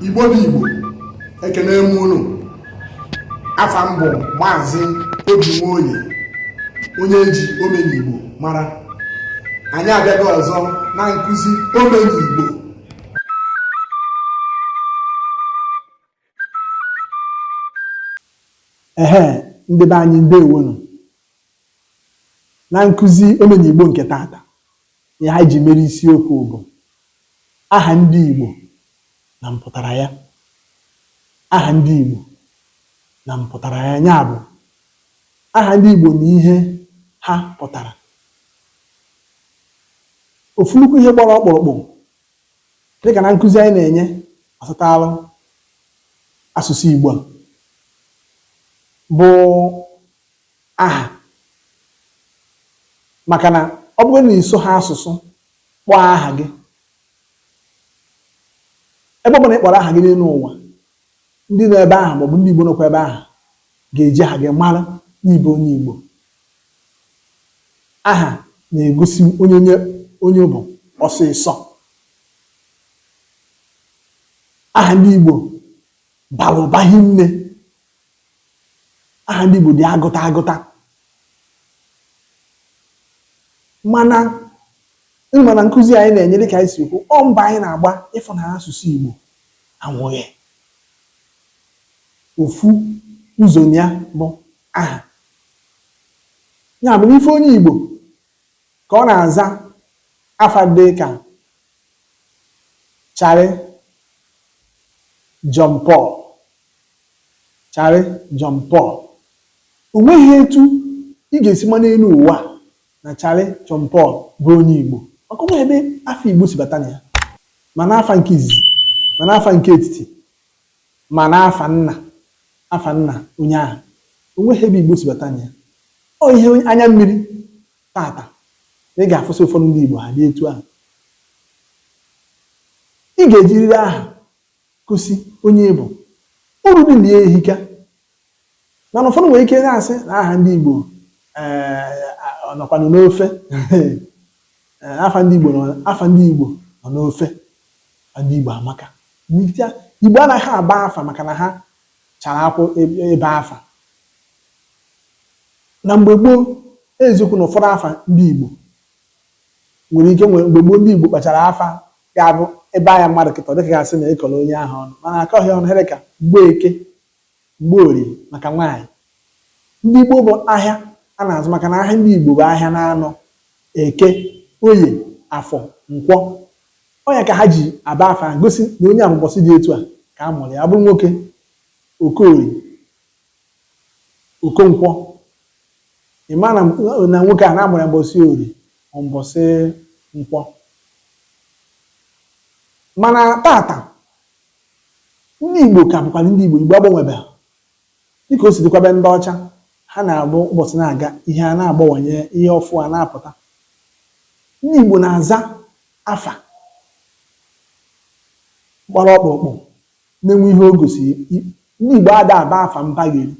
Igbo bụ Igbo, ekene m unu. Afa m bụ Maazị Obinwoye, onye eji Omenigbo mara. Anyị abịago ọzọ na nkụzi Omenigbo. Ndị be anyị ndewonu. Na nkụzi Omenigbo nke tata, ihe anyị ji mere isiokwu bụ aha ndị Igbo na mpụtara ya. Aha ndị Igbo na mpụtara ya, ya bụ aha ndị Igbo na ihe ha pụtara. Ofu nnukwu ihe gbara ọkpụrụkpụ dịka na nkụzi anyị na-enye ọtụtụ asụsụ Igbo a bụ aha. Maka na ọ bụrụ na iso ha asụsụ kpọọ aha gị, ebe ọ bụla ị kpọrọ aha gị n'elu ụwa, ndị nọ ebe ahụ maọbụ ndị Igbo nọkwa ebe ahụ ga-eji aha gị mara n'Igbo onye Igbo. Aha na-egosi onye bụ ọsịsọ. Aha ndị Igbo bara ụba hinne. Aha ndị Igbo dị agụta agụta. Mana nkụzi anyị na-enye dịka anyị si ekwu, ọ mba anyị na-agba ịfụ na asụsụ Igbo anwụghị. Ofu ụzọ ya bụ aha. Ya bụ n'ife onye Igbo ka ọ na-aza afa dị ka Charlie John Paul. Charlie John Paul. O nweghị etu ị ga-esi ma n'elu ụwa na Charlie John Paul bụ onye Igbo. Maka ọ ebe afọ Igbo si bata na ya, ma n'afa nke izizi, ma n'afa nke etiti, ma n'afa nna onye ahụ. O nweghị ebe Igbo si bata na ya. Ọ ihe anya mmiri tata na ị ga-afụsị ụfọdụ ndị Igbo ha dị etu ahụ. Ị ga-ejiriri aha gosi onye Igbo. Uru dị na ya ehika. Mana ụfọdụ nwere ike na-asị na aha ndị Igbo nọkwanụ n'ofe. Afa ndị Igbo nọ n'ofe. Ndị Igbo amaka. Igbo anaghị agba afa maka na ha chara akwụ ebe afa. Na mgbe gboo, eziokwu na ụfọdụ afa ndị Igbo nwere ike mgbe gboo ndị Igbo kpachara afa ga-abụ ebe ahịa mmadụ kịta dịka ga-asị na ịkọrọ onye ahụ ọnụ, mana akọghị ọnụ here ka Mgbeke, Mgborie maka nwaanyị. Ndị Igbo bụ ahịa a na-azụ maka na ahịa ndị Igbo bụ ahịa na-anọ Eke, Oye, Afọ, Nkwọ. Ọnya ka ha ji aba afa gosi na onye abụbọsị dị etu a ka a mụrụ ya. Abụrụ nwoke, Okorie, Okonkwọ. Ịma na nwoke a na-amụrụ ya mbọsị Orie ọ mbọsị Nkwọ. Mana tata ndị Igbo ka bụkwara ndị Igbo agbanwebeghị. Dịka o si dịkwabe ndị ọcha, ha na-abụ ụbọchị na-aga ihe a na-agbawanye, ihe ọfụ a na-apụta. Ndị Igbo na-aza afa gbara ọkpụrụkpụ na-enwe ihe o gosiri. Ndị Igbo ada aba afa mpaghara.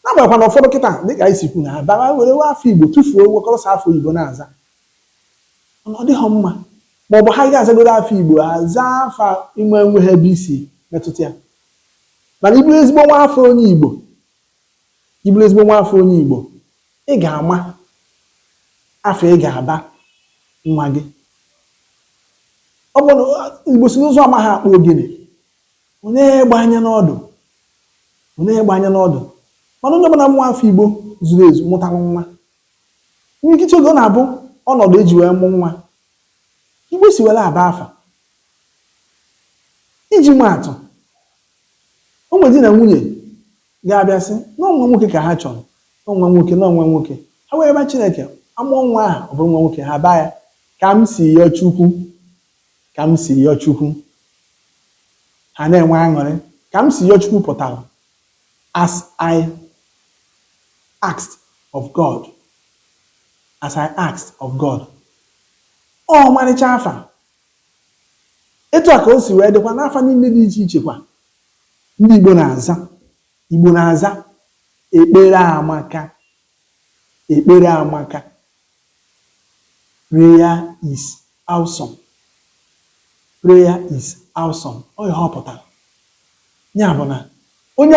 Na-agbakwa na ụfọdụ kịta dịka anyị si kwu na aba were afọ Igbo tụfuo wekọrọsa afọ Igbo na-aza. Mana ọ dịghọ mma. Ma ọ bụ ha ga-azagoro afọ Igbo aza afa inwe enweghị ebe isi metụta ya. Mana iburu ezigbo nwa afọ onye Igbo, ị ga-ama afọ ị ga-aba nwa gị. Ọ bụ na Igbo si n'ụzọ amaghị akpọ ogene, onye gba anya n'ọdụ. Mana onye ọbụla nwa afọ Igbo zuru ezu mụtara nwa, nkịtị oge ọ na-abụ ọnọdụ eji wee mụ nwa, Igbo si were aba afa. Iji maatụ, ụmụ di na nwunye ga-abịa sị na ọnwa nwoke ka ha chọrọ, n'ọnwa nwoke. Ha wee ebe Chineke amụọ nwa ahụ ọ bụrụ nwa nwoke, ha baa ya ka m si yọọ Chukwu. Ha na-enwe aṅụrị. Ka m si yọọ Chukwu pụtara as I asked of God. Ọmarịcha afa. Etu a ka o si wee dịkwa n'afa niile dị iche iche kwa ndị Igbo na-aza. Ekpere amaka. Prayer is awesome. Prayer is awesome. Ọ ihe ọ pụtara. ya bụ na onye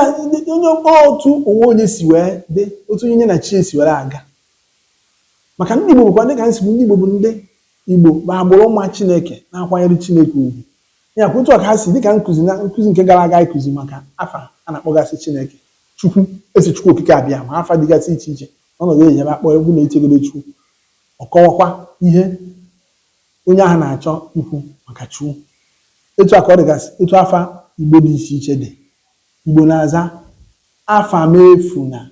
otu onwe onye si wee dị otu onye na chi esi were aga. Maka ndị Igbo bụkwa ndị ka nsogbu, ndị Igbo bụ ndị Igbo bụ agbụrụ ụmụ Chineke na-akwanyere Chineke ugwu. Ya bụ otu a ka ha si dịka nkụzi nke gara aga ịkụzi maka afa a na-akpọgasị Chineke, Chukwu, esi Chukwu okike abịa ma afa dịgasị iche iche ọnọdụ eji ebe akpọ egwu na-etegoro Chukwu. Ọ kọwakwa ihe onye ahụ na-achọ ikwu maka Chukwu. Etu a ka ọ dịgasị otu afa Igbo dị iche iche dị. Igbo na-aza afa m efuna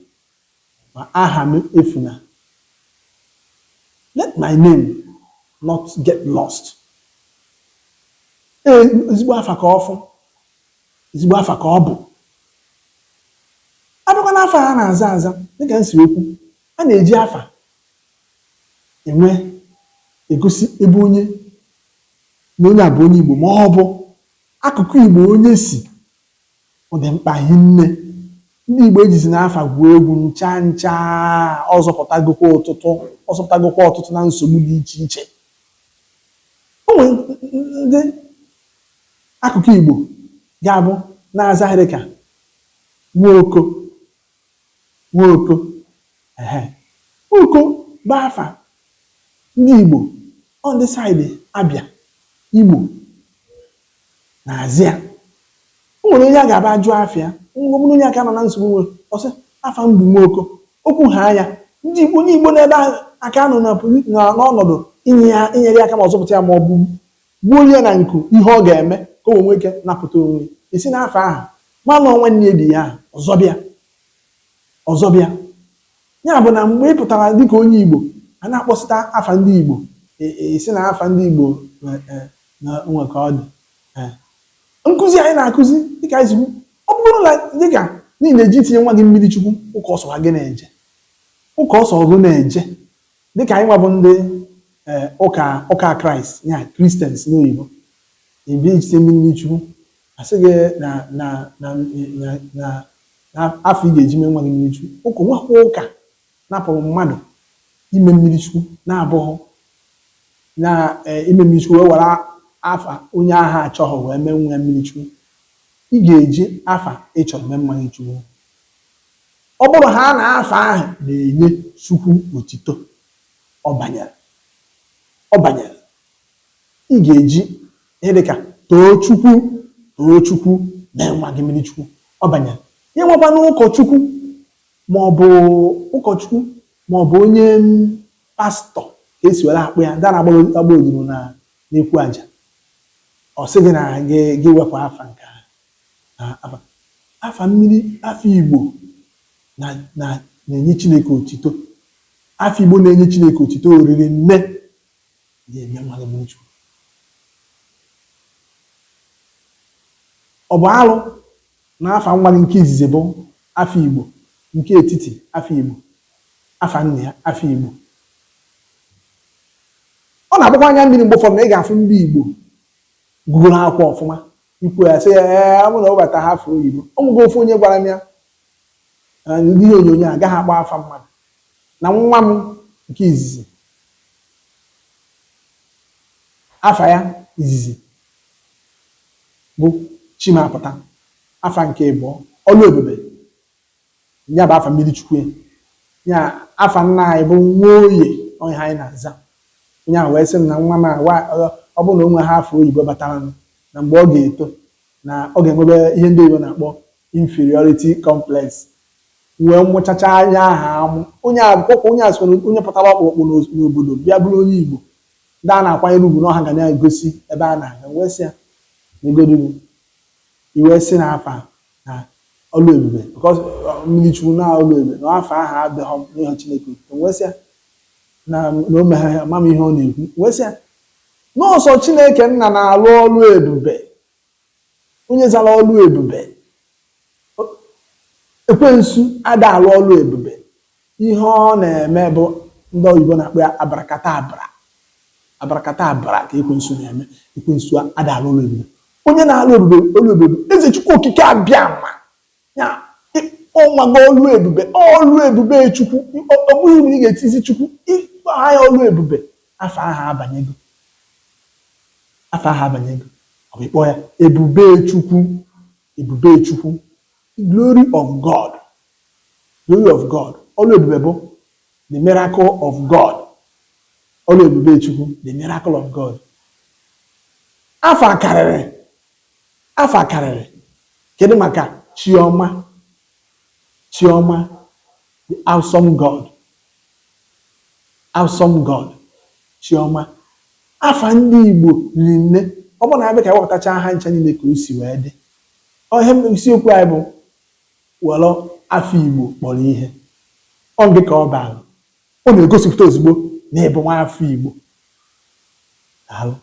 ma aha m efuna. Let my name not get lost. Ezigbo afa ka ọ fụ, ezigbo afa ka ọ bụ. Abụkwa n'afa a na-aza aza dịka nsi okwu, a na-eji afa egosi ebe onye na onye a bụ onye Igbo, ma ọ bụ akụkụ Igbo onye si. Ọ dị mkpa hinne. Ndị Igbo ejizi n'afa gwuo egwu ncha ncha. Ọ zọpụtagokwa ọtụtụ na nsogbu dị iche iche. O nwere ndị akụkụ Igbo ga-abụ na-aza dịka Nwaoko. Nwaoko bụ afa ndị Igbo on the side Abia, Igbo na-azị ya. O nwere onye a ga-aba jụọ afịa, onye aka nọ na nsogbu nwere ọsị afa m bụ Nwaoko. Okwu ha anya ndị Igbo, onye Igbo n'ebe aka nọ n'ọnọdụ inyere ya aka ma ọ zọpụta ya, ma ọ bụ gbuo ya na nku ihe ọ ga-eme ka o nwee ike napụta onwe. Esi n'afọ ahụ mana onwe nne dị ya ọzọbịa. Ya bụ na mgbe ị pụtara dịka onye Igbo a na-akpọsịta afa ndị Igbo, esi na afa ndị Igbo na nwe ka ọ dị. Nkụzi anyị na-akụzi dịka izigbo, ọ bụrụ na dịka n'ihi na eji itinye nwa gị mmiri Chukwu, ụka ọsọ gị na-eje, ụka ọsọ gị na-eje dịka anyị nwa bụ ndị ụka Kraịst, ya Christians n'oyibo. Ebi itinye mmiri Chukwu asị gị na afọ ị ga-eji mee nwa gị mmiri Chukwu. Ụka nwakwa ụka napụrụ mmadụ ime mmiri Chukwu na-abụghị na ime mmiri Chukwu wee were afa onye agha achọghị wee mee nwa mmiri Chukwu. Ị ga-eji afa ịchọrọ mee mmanya Chukwu. Ọ bụrụ ha na afa ahụ na-enye Chukwu otito, ọ banyere. Ị ga-eji ihe dịka too Chukwu mee nwa gị mmiri Chukwu, ọ banyere. Ya nwekwa n'ụkọchukwu maọbụ onye pastọ ka esi were akpụ ya dara agba odibo na-ekwu aja. Ọ sị gị na gị wepụ afa nke afa mmiri. Afa Igbo na-enye Chineke otito. Afa Igbo na-enye Chineke otito oriri nne ga-eme nwa gị mmiri Chukwu. Ọ bụ alụ na afa nwa gị nke izizi bụ afa Igbo, nke etiti afa Igbo, afa nne ya afa Igbo. Ọ na-agbakwa anya mmiri mgbe ụfọdụ na ị ga-afụ ndị Igbo gụgụrụ akwụkwọ ọfụma, ikwu ya sị ya ọ bụ na ọ bata ha afọ oyibo. Ọ nwego ofu onye gwara m ya ndị ihe onyonyo agaghị agba afa mmadụ na nwa m nke izizi afa ya izizi bụ Chimapụta, afa nke ịbụọ Ọlụ Ebube, ya bụ afa mmiri Chukwu ya. Afa nna anyị bụ Nwoye, onye anyị na-aza. Onye ahụ wee sị m na nwa m ọ bụrụ na o nwe ha afọ oyibo batara na mgbe ọ ga-eto na ọ ga-enwebe ihe ndị Igbo na-akpọ inferiority complex, wee mụchacha anya aha amụ onye akwụkwọ, onye asị onye pụtara ọkpụkpụ n'obodo bịa bụrụ onye Igbo ndị a na-akwanyere ugwu na ọha ga na-egosi ebe a na-aga. Wee sị ya na egodugwu iwee sị na afa na Ọlụ Ebube because mmiri Chukwu na Ọlụ Ebube na afa aha adịghị n'ihe Chineke. Wee sị ya na o meghe amam ihe ọ na-ekwu. Wee sị ya n'ọsọ Chineke nna na-alụ ọlụ ebube, onye zara ọlụ ebube. Ekwensu ada alụ ọlụ ebube. Ihe ọ na-eme bụ ndị oyibo na-akpọ ya abarakata ka ekwensu na-eme. Ekwensu ada alụ ọlụ ebube. Onye na-alụ ebube ọlụ ebube eze Chukwu okike abịa ma ya ọnwago ọlụ ebube Chukwu. Ọ bụghị mgbe ị ga-etizi Chukwu ịkpọha ya ọlụ ebube. Afa aha abanyego. Ọ bụ ịkpọ ya Ebube Chukwu. ebube Chukwu, glory of God, glory of God. Ọlụ ebube bụ the miracle of God. Ọlụ ebube Chukwu, the miracle of God. Afa karịrị kedu maka Chioma, Chioma, the awesome God, awesome God, Chioma. Afa ndị Igbo riri nne, ọ bụ na abịa ka ewepụtacha aha ncha niile ka o si wee dị. Ihe isiokwu anyị bụ were afọ Igbo kpọrọ ihe. Ọ gị ka ọ bara, ọ na-egosipụta ozugbo na ịbụ nwa afọ Igbo. Daalụ.